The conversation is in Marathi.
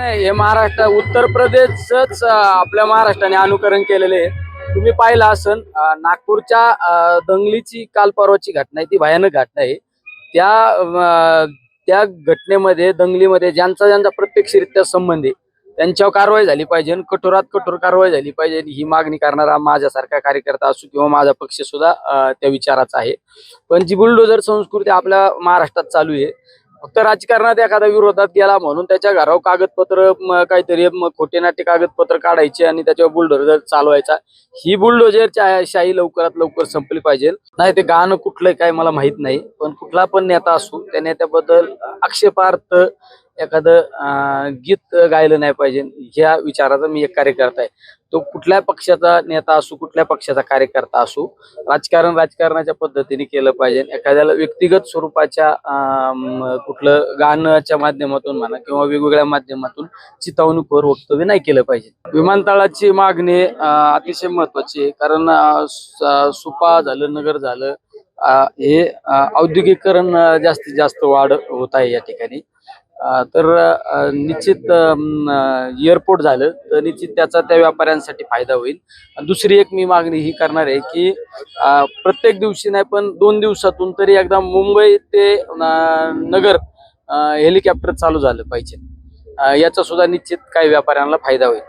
नाही, हे महाराष्ट्र उत्तर प्रदेशच आपल्या महाराष्ट्राने अनुकरण केलेले आहे। तुम्ही पाहिलं असन नागपूरच्या दंगलीची काल परवाची घटना आहे, ती भयानक घटना आहे। त्या घटनेमध्ये दंगलीमध्ये ज्यांचा ज्यांचा प्रत्यक्षरित्या संबंध आहे त्यांच्यावर कारवाई झाली पाहिजे, कठोरात कठोर कारवाई झाली पाहिजे, ही मागणी करणारा माझ्यासारखा कार्यकर्ता असो किंवा माझा पक्ष सुद्धा त्या विचाराचा आहे। पण जी बुलडोजर संस्कृती आपल्या महाराष्ट्रात चालू आहे, फक्त राजकारणात एखादा विरोधात गेला म्हणून त्याच्या घरावर कागदपत्र काहीतरी खोटे नाटे कागदपत्र काढायचे आणि त्याच्यावर बुलडोजर चालवायचा। ही बुलडोजरची शाही लवकरात लवकर संपली पाहिजे। नाही ते गाणं कुठलं काय मला माहित नाही, पण कुठला पण नेता असो त्या नेत्याबद्दल आक्षेपार्थ एखादं गीत गायलं नाही पाहिजे, ह्या विचाराचा मी एक कार्यकर्ता आहे। तो कुठल्या पक्षाचा नेता असो, कुठल्या पक्षाचा कार्यकर्ता असो, राजकारण राजकारणाच्या पद्धतीने केलं पाहिजे। एखाद्याला व्यक्तिगत स्वरूपाच्या कुठलं गाण्याच्या माध्यमातून म्हणा किंवा वेगवेगळ्या माध्यमातून चिथावणूकवर वक्तव्य नाही केलं पाहिजे। विमानतळाची मागणी अतिशय महत्वाची आहे, कारण सुपा झालं, नगर झालं, हे औद्योगिकरण जास्तीत जास्त वाढ होत आहे या ठिकाणी। तर निश्चित एअरपोर्ट झालं तर निश्चित त्याचा त्या व्यापाऱ्यांसाठी फायदा होईल। दुसरी एक मी मागणी ही करणार आहे की प्रत्येक दिवशी नाही पण 2 दिवसातून तरी एकदा मुंबई ते नगर हेलिकॉप्टर चालू झालं पाहिजे। याचा सुद्धा निश्चित काही व्यापाऱ्यांना फायदा होईल।